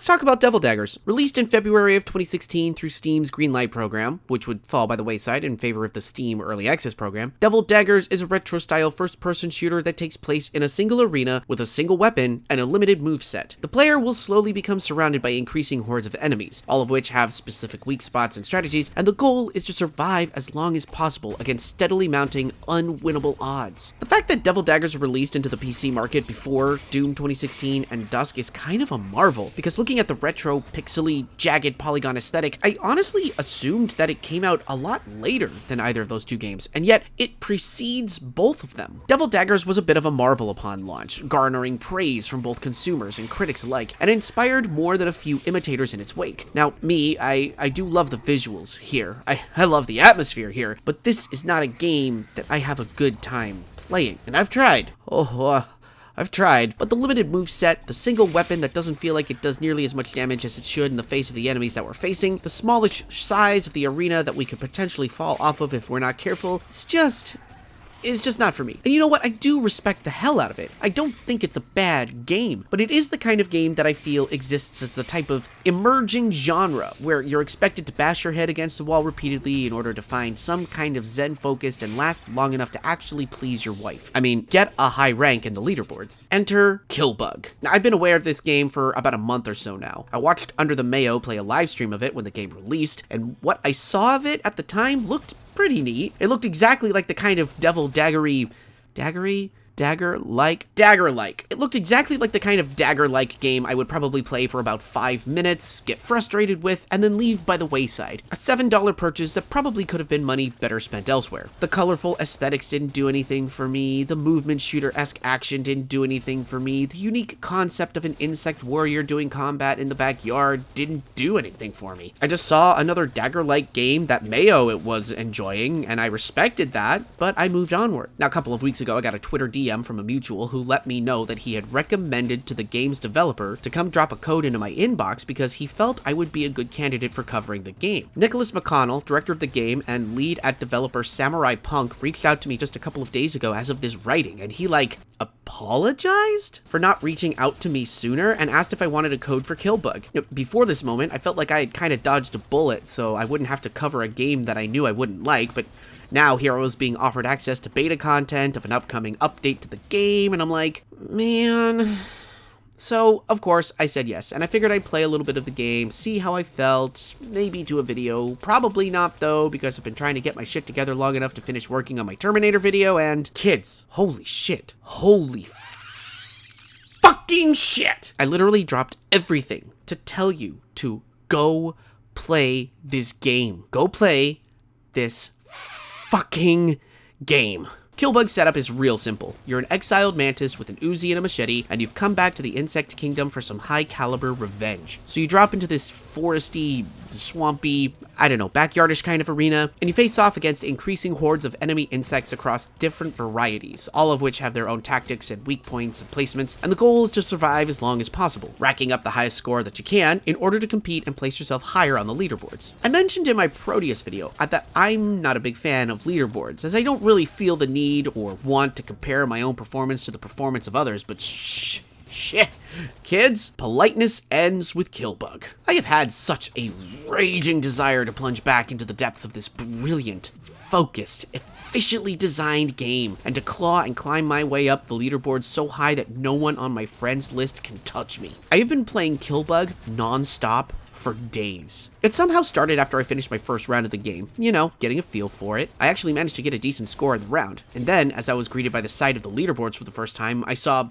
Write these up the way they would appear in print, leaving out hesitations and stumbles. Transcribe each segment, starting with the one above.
let's talk about Devil Daggers. Released in February of 2016 through Steam's Greenlight program, which would fall by the wayside in favor of the Steam Early Access program, Devil Daggers is a retro-style first-person shooter that takes place in a single arena with a single weapon and a limited moveset. The player will slowly become surrounded by increasing hordes of enemies, all of which have specific weak spots and strategies, and the goal is to survive as long as possible against steadily mounting, unwinnable odds. The fact that Devil Daggers released into the PC market before Doom 2016 and Dusk is kind of a marvel, because looking at the retro, pixely, jagged polygon aesthetic, I honestly assumed that it came out a lot later than either of those two games, and yet it precedes both of them. Devil Daggers was a bit of a marvel upon launch, garnering praise from both consumers and critics alike, and inspired more than a few imitators in its wake. Now, me, I do love the visuals here. I love the atmosphere here, but this is not a game that I have a good time playing, and I've tried. I've tried, but the limited moveset, the single weapon that doesn't feel like it does nearly as much damage as it should in the face of the enemies that we're facing, the smallish size of the arena that we could potentially fall off of if we're not careful, it's just not for me. And you know what? I do respect the hell out of it. I don't think it's a bad game, but it is the kind of game that I feel exists as the type of emerging genre where you're expected to bash your head against the wall repeatedly in order to find some kind of zen-focused and last long enough to actually please your wife. I mean, get a high rank in the leaderboards. Enter Killbug. Now, I've been aware of this game for about a month or so now. I watched Under the Mayo play a live stream of it when the game released, and what I saw of it at the time looked pretty neat. It looked exactly like the kind of Devil Dagger-like. It looked exactly like the kind of Dagger-like game I would probably play for about 5 minutes, get frustrated with, and then leave by the wayside. A $7 purchase that probably could have been money better spent elsewhere. The colorful aesthetics didn't do anything for me, the movement shooter-esque action didn't do anything for me, the unique concept of an insect warrior doing combat in the backyard didn't do anything for me. I just saw another Dagger-like game that Mayo was enjoying, and I respected that, but I moved onward. Now, a couple of weeks ago, I got a Twitter DM from a mutual who let me know that he had recommended to the game's developer to come drop a code into my inbox because he felt I would be a good candidate for covering the game. Nicholas McConnell, director of the game and lead at developer Samurai Punk, reached out to me just a couple of days ago as of this writing, and he apologized for not reaching out to me sooner and asked if I wanted a code for Killbug. Before this moment, I felt like I had kind of dodged a bullet so I wouldn't have to cover a game that I knew I wouldn't like, but now here I was being offered access to beta content of an upcoming update to the game, and I'm like, man. So, of course, I said yes, and I figured I'd play a little bit of the game, see how I felt, maybe do a video. Probably not, though, because I've been trying to get my shit together long enough to finish working on my Terminator video, and kids, holy shit. Holy fucking shit! I literally dropped everything to tell you to go play this game. Go play this fucking game. Killbug's setup is real simple. You're an exiled mantis with an Uzi and a machete, and you've come back to the insect kingdom for some high-caliber revenge. So you drop into this foresty, swampy, I don't know, backyardish kind of arena, and you face off against increasing hordes of enemy insects across different varieties, all of which have their own tactics and weak points and placements, and the goal is to survive as long as possible, racking up the highest score that you can in order to compete and place yourself higher on the leaderboards. I mentioned in my Proteus video that I'm not a big fan of leaderboards, as I don't really feel the need or want to compare my own performance to the performance of others, but shit. Kids, politeness ends with Killbug. I have had such a raging desire to plunge back into the depths of this brilliant, focused, efficiently designed game, and to claw and climb my way up the leaderboard so high that no one on my friends list can touch me. I have been playing Killbug non-stop for days. It somehow started after I finished my first round of the game, you know, getting a feel for it. I actually managed to get a decent score in the round, and then, as I was greeted by the sight of the leaderboards for the first time, I saw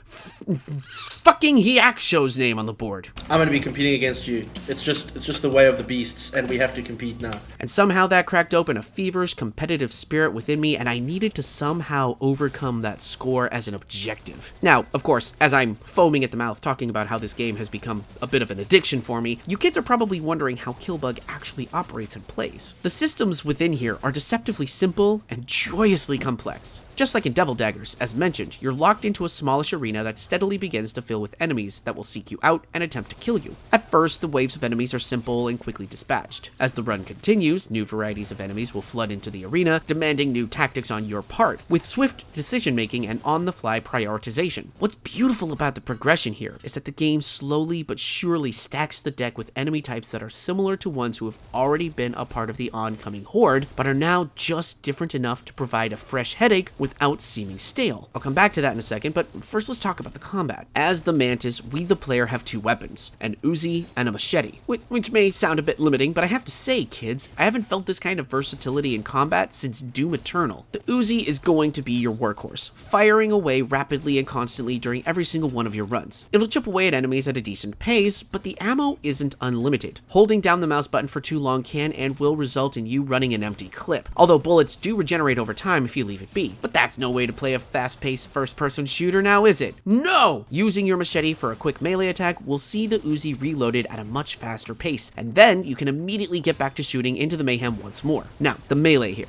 fucking Hiaksho's name on the board. I'm gonna be competing against you. It's just the way of the beasts, and we have to compete now. And somehow that cracked open a feverish, competitive spirit within me, and I needed to somehow overcome that score as an objective. Now, of course, as I'm foaming at the mouth talking about how this game has become a bit of an addiction for me, you kids are probably wondering how Killbug actually operates and plays. The systems within here are deceptively simple and joyously complex. Just like in Devil Daggers, as mentioned, you're locked into a smallish arena arena that steadily begins to fill with enemies that will seek you out and attempt to kill you. At first, the waves of enemies are simple and quickly dispatched. As the run continues, new varieties of enemies will flood into the arena, demanding new tactics on your part, with swift decision-making and on-the-fly prioritization. What's beautiful about the progression here is that the game slowly but surely stacks the deck with enemy types that are similar to ones who have already been a part of the oncoming horde, but are now just different enough to provide a fresh headache without seeming stale. I'll come back to that in a second, but first let's talk about the combat. As the Mantis, we the player have two weapons, an Uzi and a machete, which may sound a bit limiting, but I have to say, kids, I haven't felt this kind of versatility in combat since Doom Eternal. The Uzi is going to be your workhorse, firing away rapidly and constantly during every single one of your runs. It'll chip away at enemies at a decent pace, but the ammo isn't unlimited. Holding down the mouse button for too long can and will result in you running an empty clip, although bullets do regenerate over time if you leave it be. But that's no way to play a fast-paced first-person shooter now, is it? No! Using your machete for a quick melee attack will see the Uzi reloaded at a much faster pace, and then you can immediately get back to shooting into the mayhem once more. Now, the melee here.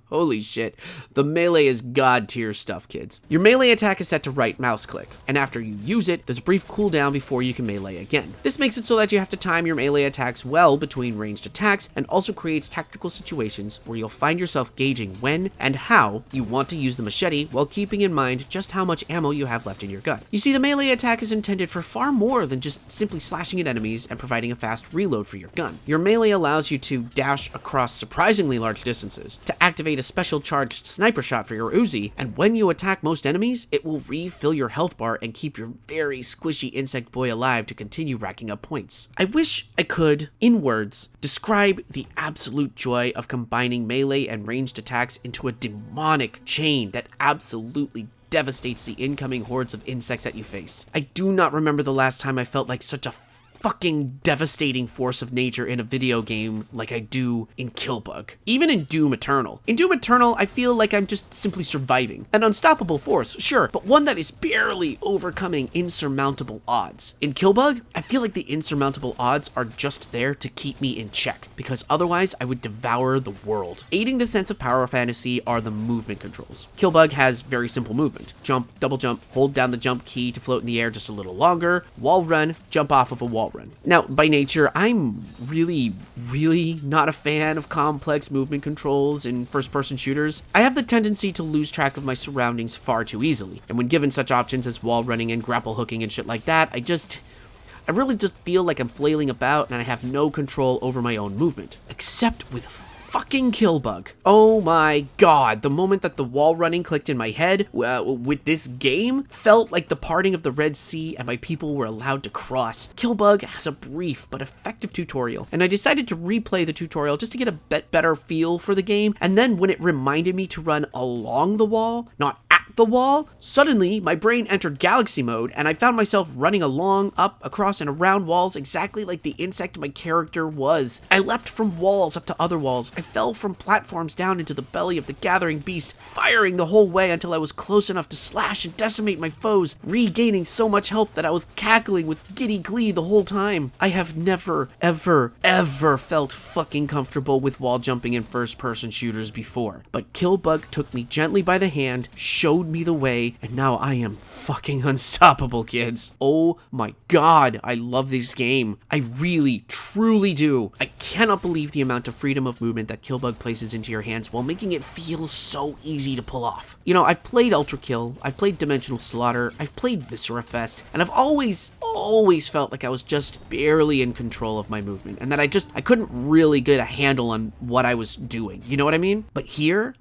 Holy shit. The melee is god tier stuff, kids. Your melee attack is set to right mouse click, and after you use it, there's a brief cooldown before you can melee again. This makes it so that you have to time your melee attacks well between ranged attacks, and also creates tactical situations where you'll find yourself gauging when and how you want to use the machete while keeping in mind just how much ammo you have left in your gun. You see, the melee attack is intended for far more than just simply slashing at enemies and providing a fast reload for your gun. Your melee allows you to dash across surprisingly large distances, to activate a special charged sniper shot for your Uzi, and when you attack most enemies, it will refill your health bar and keep your very squishy insect boy alive to continue racking up points. I wish I could, in words, describe the absolute joy of combining melee and ranged attacks into a demonic chain that absolutely devastates the incoming hordes of insects that you face. I do not remember the last time I felt like such a fucking devastating force of nature in a video game like I do in Killbug. Even in Doom Eternal. In Doom Eternal, I feel like I'm just simply surviving. An unstoppable force, sure, but one that is barely overcoming insurmountable odds. In Killbug, I feel like the insurmountable odds are just there to keep me in check, because otherwise I would devour the world. Aiding the sense of power fantasy are the movement controls. Killbug has very simple movement. Jump, double jump, hold down the jump key to float in the air just a little longer, wall run, jump off of a wall run. Now, by nature, I'm really not a fan of complex movement controls in first-person shooters. I have the tendency to lose track of my surroundings far too easily, and when given such options as wall running and grapple hooking and shit like that, I really just feel like I'm flailing about and I have no control over my own movement. Except with fucking Killbug. Oh my god, the moment that the wall running clicked in my head with this game felt like the parting of the Red Sea and my people were allowed to cross. Killbug has a brief but effective tutorial, and I decided to replay the tutorial just to get a bit better feel for the game, and then when it reminded me to run along the wall, not at the wall, suddenly my brain entered galaxy mode and I found myself running along, up, across, and around walls exactly like the insect my character was. I leapt from walls up to other walls. I fell from platforms down into the belly of the gathering beast, firing the whole way until I was close enough to slash and decimate my foes, regaining so much health that I was cackling with giddy glee the whole time. I have never, ever felt fucking comfortable with wall jumping in first-person shooters before, but Killbug took me gently by the hand, showed me the way, and now I am fucking unstoppable, kids. Oh my god, I love this game. I really, truly do. I cannot believe the amount of freedom of movement that Killbug places into your hands while making it feel so easy to pull off. You know, I've played Ultra Kill, I've played Dimensional Slaughter, I've played Viscera Fest, and I've always felt like I was just barely in control of my movement, and that I couldn't really get a handle on what I was doing. You know what I mean? But here,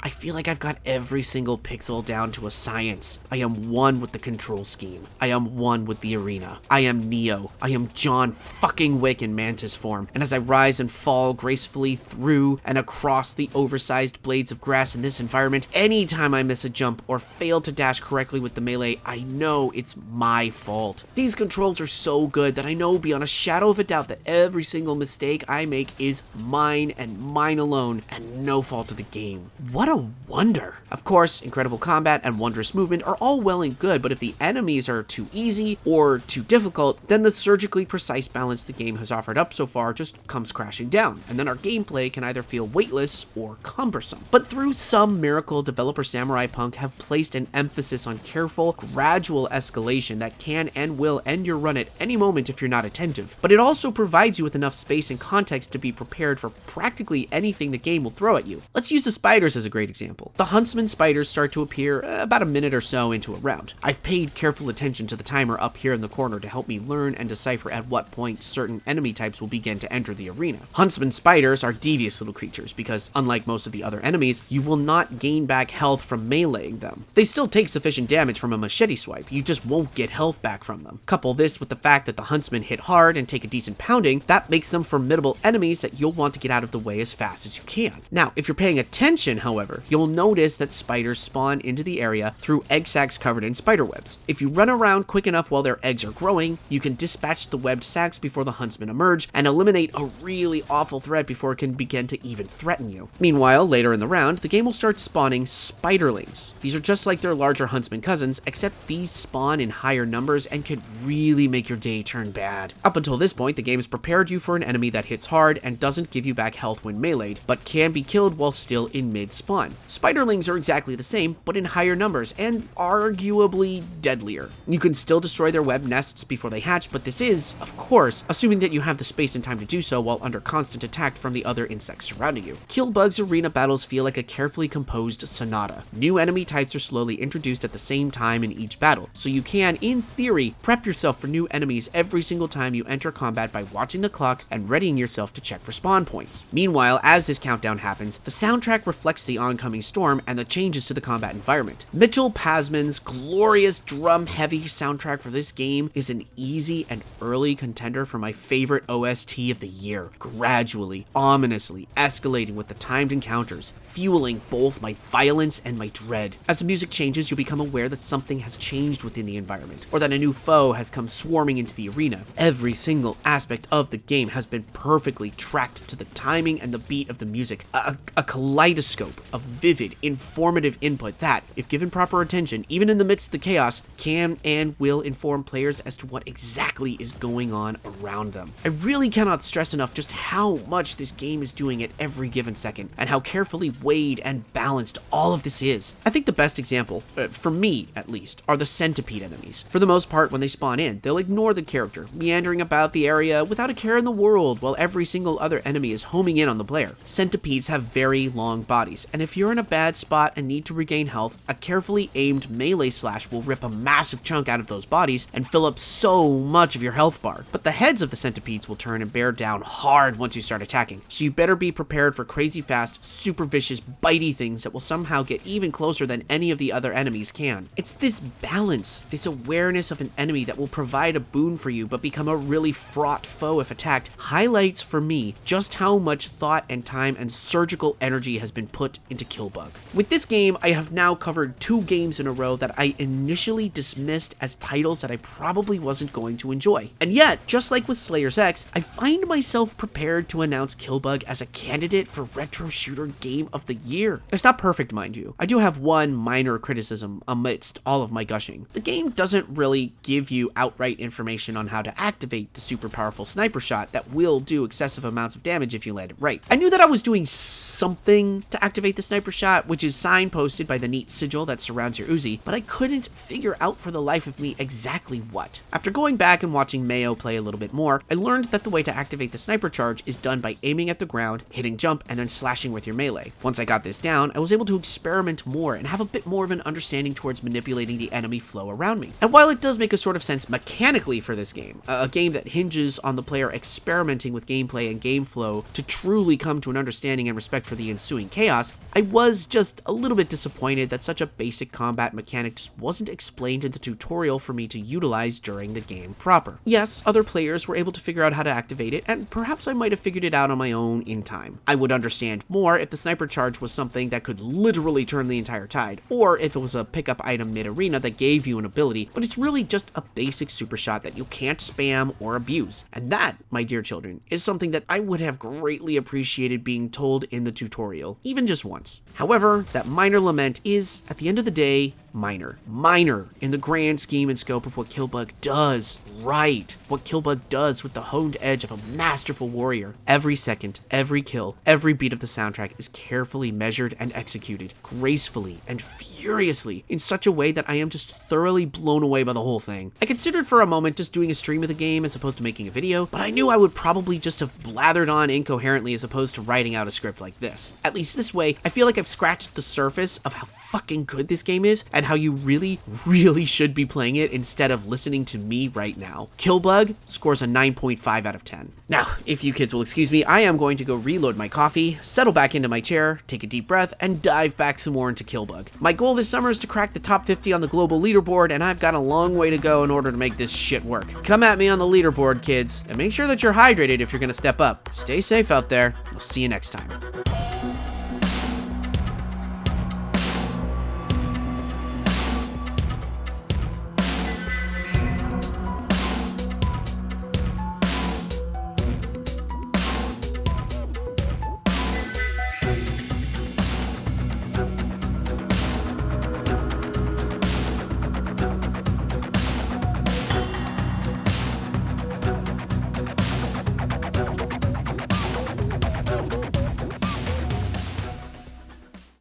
I feel like I've got every single pixel down to a science. I am one with the control scheme. I am one with the arena. I am Neo. I am John fucking Wick in Mantis form. And as I rise and fall gracefully through and across the oversized blades of grass in this environment, anytime I miss a jump or fail to dash correctly with the melee, I know it's my fault. These controls are so good that I know beyond a shadow of a doubt that every single mistake I make is mine and mine alone and no fault of the game. game. What a wonder. Of course, incredible combat and wondrous movement are all well and good, but if the enemies are too easy or too difficult, then the surgically precise balance the game has offered up so far just comes crashing down, and then our gameplay can either feel weightless or cumbersome. But through some miracle, developer Samurai Punk have placed an emphasis on careful, gradual escalation that can and will end your run at any moment if you're not attentive. But it also provides you with enough space and context to be prepared for practically anything the game will throw at you. Let's use the spiders as a great example. The huntsman spiders start to appear about a minute or so into a round. I've paid careful attention to the timer up here in the corner to help me learn and decipher at what point certain enemy types will begin to enter the arena. Huntsman spiders are devious little creatures because, unlike most of the other enemies, you will not gain back health from meleeing them. They still take sufficient damage from a machete swipe, you just won't get health back from them. Couple this with the fact that the huntsmen hit hard and take a decent pounding, that makes them formidable enemies that you'll want to get out of the way as fast as you can. Now, if you're paying attention, however, you'll notice that spiders spawn into the area through egg sacs covered in spider webs. If you run around quick enough while their eggs are growing, you can dispatch the webbed sacs before the huntsmen emerge and eliminate a really awful threat before it can begin to even threaten you. Meanwhile, later in the round, the game will start spawning Spiderlings. These are just like their larger huntsman cousins, except these spawn in higher numbers and could really make your day turn bad. Up until this point, the game has prepared you for an enemy that hits hard and doesn't give you back health when meleeed, but can be killed while still in mid-spawn. Spiderlings are exactly the same, but in higher numbers, and arguably deadlier. You can still destroy their web nests before they hatch, but this is, of course, assuming that you have the space and time to do so while under constant attack from the other insects surrounding you. Killbug's arena battles feel like a carefully composed sonata. New enemy types are slowly introduced at the same time in each battle, so you can, in theory, prep yourself for new enemies every single time you enter combat by watching the clock and readying yourself to check for spawn points. Meanwhile, as this countdown happens, the soundtrack reflects the oncoming storm and the changes to the combat environment. Mitchell Pasman's glorious drum-heavy soundtrack for this game is an easy and early contender for my favorite OST of the year, gradually, ominously escalating with the timed encounters, fueling both my violence and my dread. As the music changes, you'll become aware that something has changed within the environment, or that a new foe has come swarming into the arena. Every single aspect of the game has been perfectly tracked to the timing and the beat of the music, a kaleidoscope of vivid, informative input that, if given proper attention, even in the midst of the chaos, can and will inform players as to what exactly is going on around them. I really cannot stress enough just how much this game is doing at every given second, and how carefully weighed and balanced all of this is. I think the best example, for me at least, are the centipede enemies. For the most part, when they spawn in, they'll ignore the character, meandering about the area without a care in the world, while every single other enemy is homing in on the player. Centipedes have very long bodies, and if you're in a bad spot and need to regain health, a carefully aimed melee slash will rip a massive chunk out of those bodies and fill up so much of your health bar. But the heads of the centipedes will turn and bear down hard once you start attacking, so you better be prepared for crazy fast, super vicious, bitey things that will somehow get even closer than any of the other enemies can. It's this balance, this awareness of an enemy that will provide a boon for you but become a really fraught foe if attacked, highlights for me just how much thought and time and surgical energy has been put into Killbug. With this game, I have now covered 2 games in a row that I initially dismissed as titles that I probably wasn't going to enjoy. And yet, just like with Slayer's X, I find myself prepared to announce Killbug as a candidate for Retro Shooter Game of the Year. It's not perfect, mind you. I do have one minor criticism amidst all of my gushing. The game doesn't really give you outright information on how to activate the super powerful sniper shot that will do excessive amounts of damage if you land it right. I knew that I was doing something to activate the sniper shot, which is signposted by the neat sigil that surrounds your Uzi, but I couldn't figure out for the life of me exactly what. After going back and watching Mayo play a little bit more, I learned that the way to activate the sniper charge is done by aiming at the ground, hitting jump, and then slashing with your melee. Once I got this down, I was able to experiment more and have a bit more of an understanding towards manipulating the enemy flow around me. And while it does make a sort of sense mechanically for this game, a game that hinges on the player experimenting with gameplay and game flow to truly come to an understanding and respect for the ensuing chaos, I was just a little bit disappointed that such a basic combat mechanic just wasn't explained in the tutorial for me to utilize during the game proper. Yes, other players were able to figure out how to activate it, and perhaps I might have figured it out on my own in time. I would understand more if the sniper charge was something that could literally turn the entire tide, or if it was a pickup item mid-arena that gave you an ability, but it's really just a basic super shot that you can't spam or abuse. And that, my dear children, is something that I would have greatly appreciated being told in the tutorial, even just once. However, that minor lament is, at the end of the day, minor. Minor in the grand scheme and scope of what Killbug does right. What Killbug does with the honed edge of a masterful warrior. Every second, every kill, every beat of the soundtrack is carefully measured and executed, gracefully and furiously, in such a way that I am just thoroughly blown away by the whole thing. I considered for a moment just doing a stream of the game as opposed to making a video, but I knew I would probably just have blathered on incoherently as opposed to writing out a script like this. At least this way, I feel like I've scratched the surface of how fucking good this game is and how you really, really should be playing it instead of listening to me right now. Killbug scores a 9.5 out of 10. Now, if you kids will excuse me, I am going to go reload my coffee, settle back into my chair, take a deep breath, and dive back some more into Killbug. My goal this summer is to crack the top 50 on the global leaderboard, and I've got a long way to go in order to make this shit work. Come at me on the leaderboard, kids, and make sure that you're hydrated if you're gonna step up. Stay safe out there. I'll see you next time.